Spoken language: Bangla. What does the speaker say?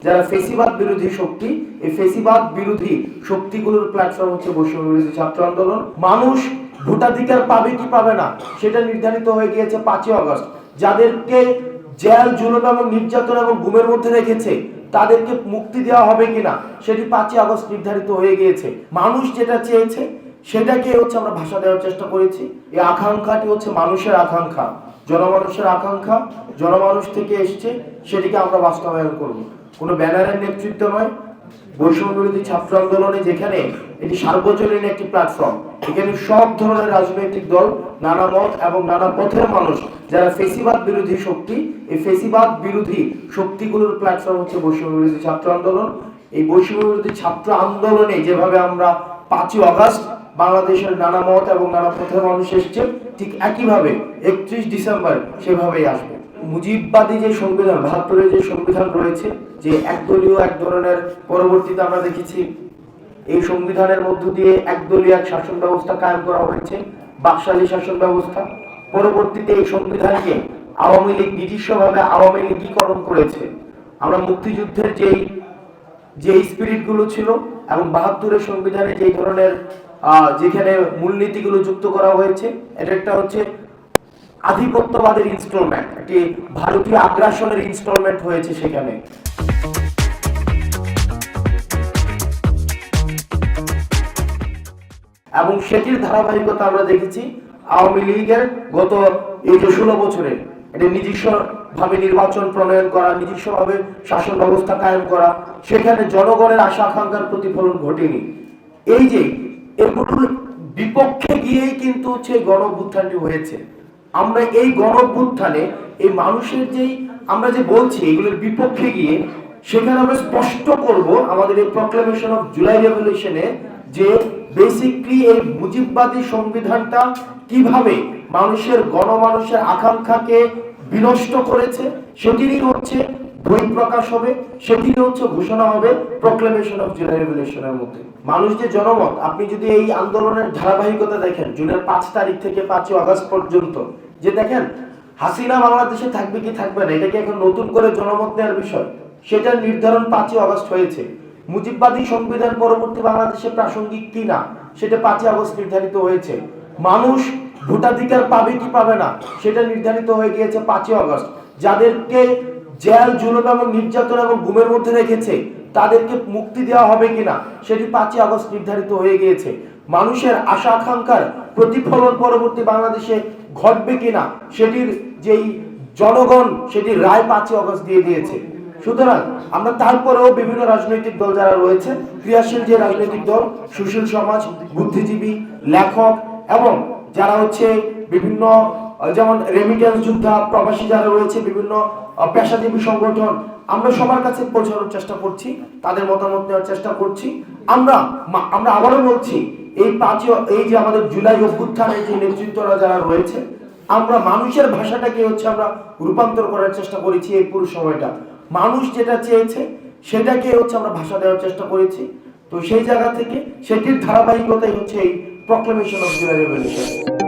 যারা ফেসিবাদ বিরোধী শক্তি, এই ফেসিবাদ বিরোধী শক্তিগুলোর প্ল্যাটফর্ম হচ্ছে বৈষম্য বিরোধী ছাত্র আন্দোলন। মানুষ ভোটাধিকার পাবে কি পাবে না সেটা নির্ধারিত হয়ে গিয়েছে 5ই আগস্ট। যাদেরকে জেল, জুলুম এবং নির্যাতন এবং গুমের মধ্যে রেখেছে তাদেরকে মুক্তি দেওয়া হবে কিনা সেটি 5ই আগস্ট নির্ধারিত হয়ে গিয়েছে। মানুষ যেটা চেয়েছে সেটাকে হচ্ছে আমরা ভাষা দেওয়ার চেষ্টা করেছি। এই আকাঙ্ক্ষাটি হচ্ছে মানুষের আকাঙ্ক্ষা, জনমানুষের আকাঙ্ক্ষা, জনমানুষ থেকে এসছে, সেটিকে আমরা বাস্তবায়ন করব। কোনো ব্যানারের নেতৃত্ব নয়। বৈষম্য বিরোধী ছাত্র আন্দোলনে যেখানে এটি সার্বজনীন একটি প্ল্যাটফর্ম, এখানে সব ধরনের রাজনৈতিক দল, নানা মত এবং নানা পথের মানুষ, যারা ফেসিবাদ বিরোধী শক্তি, এই ফেসিবাদ বিরোধী শক্তিগুলোর প্ল্যাটফর্ম হচ্ছে বৈষম্য বিরোধী ছাত্র আন্দোলন। এই বৈষম্য বিরোধী ছাত্র আন্দোলনে যেভাবে আমরা 5ই আগস্ট বাংলাদেশের নানা মত এবং নানা পথের মানুষ এসছে, ঠিক একইভাবে 31 ডিসেম্বর সেভাবেই আসবে। মুজিববাদী যে সংবিধান, 72-এর যে সংবিধান রয়েছে, যে একদলীয় এক ধরনের, পরবর্তীতে আমরা দেখেছি এই সংবিধানের মধ্য দিয়ে একদলীয় এক শাসন ব্যবস্থা কায়েম করা হয়েছে, বাকশালী শাসন ব্যবস্থা। পরবর্তীতে এই সংবিধানকে আওয়ামী লীগ নিজস্বভাবে আওয়ামী লীগীকরণ করেছে। আমরা মুক্তিযুদ্ধের যে স্পিরিট গুলো ছিল এবং 72-এর সংবিধানে যে ধরনের যেখানে মূলনীতিগুলো যুক্ত করা হয়েছে, এটা একটা হচ্ছে আধিপত্যবাদের ইনস্টলমেন্ট, একটি ভারতীয় আগ্রাসনের ইনস্টলমেন্ট হয়েছে সেখানে। এবং সেটির ধারাবাহিকতা আমরা দেখেছি আওয়ামী লীগের গত এই যে 16 বছরে এটা নিজস্ব ভাবে নির্বাচন প্রণয়ন করা, নিজস্ব ভাবে শাসন ব্যবস্থা কায়েম করা, সেখানে জনগণের আশা আকাঙ্ক্ষার প্রতিফলন ঘটেনি। এই যে এগুলোর বিপক্ষে গিয়েই কিন্তু হচ্ছে গণ অভ্যুত্থানটি হয়েছে। আমরা এই গণ অভ্যুত্থানে এই মানুষের আমরা যে বলছি এগুলোর বিপক্ষে গিয়ে সেখানে আমরা স্পষ্ট করব আমাদের এই প্রক্লেমেশন অফ জুলাই রেভলিউশনে যে বেসিক্যালি এই মুজিববাদী সংবিধানটা কিভাবে গণমানুষের আকাঙ্ক্ষাকে বিনষ্ট করেছে, সেটিরই হচ্ছে বই প্রকাশ হবে, সেটিরই হচ্ছে ঘোষণা হবে প্রক্লেমেশন অফ জুলাই রেভলিউশনের মধ্যে। মানুষ যে জনমত, আপনি যদি এই আন্দোলনের ধারাবাহিকতা দেখেন জুনের 5 তারিখ থেকে 5ই আগস্ট পর্যন্ত, যে দেখেন হাসিনা বাংলাদেশে থাকবে কি থাকবে না, এটা কি এখন নতুন করে জনমত নেওয়ার বিষয়? সেটার নির্ধারণ 5ই আগস্ট হয়েছে। মুজিববাদী সংবিধান পরবর্তী বাংলাদেশে প্রাসঙ্গিক কি না সেটা 5ই আগস্ট নির্ধারিত হয়েছে। মানুষ ভোটাধিকার পাবে কি পাবে না সেটা নির্ধারিত হয়ে গিয়েছে 5ই আগস্ট। যাদেরকে জেল, জুলুম এবং নির্যাতন এবং গুমের মধ্যে রেখেছে তাদেরকে মুক্তি দেওয়া হবে কিনা সেটি 5ই আগস্ট নির্ধারিত হয়ে গিয়েছে। মানুষের আশা আকাঙ্ক্ষার প্রতিফলন পরবর্তী বাংলাদেশে ঘটবে কিনা সেটির যেই জনগণ সেটির রায় 5ই আগস্ট দিয়ে দিয়েছে। সুতরাং আমরা তারপরেও বিভিন্ন রাজনৈতিক দল যারা রয়েছে, ক্রিয়াশীল যে রাজনৈতিক দল, সুশীল সমাজ, বুদ্ধিজীবী, লেখক এবং যারা হচ্ছে বিভিন্ন যেমন রেমিটেন্স যোদ্ধা, প্রবাসী যারা রয়েছে, বিভিন্ন পেশাজীবী সংগঠন, আমরা সবার কাছে পৌঁছানোর চেষ্টা করছি, তাদের মতামত নেওয়ার চেষ্টা করছি। আমরা আবারও বলছি এই যে আমাদের জুলাই অভ্যুত্থানের যে নেতৃত্বরা যারা রয়েছে, আমরা মানুষের ভাষাটাকে হচ্ছে আমরা রূপান্তর করার চেষ্টা করেছি। এই পুরো সময়টা মানুষ যেটা চেয়েছে সেটাকে হচ্ছে আমরা ভাষা দেওয়ার চেষ্টা করেছি। তো সেই জায়গা থেকে সেটির ধারাবাহিকতাই হচ্ছে এই প্রক্লেমেশন অফ জুলাই রেভলিউশন।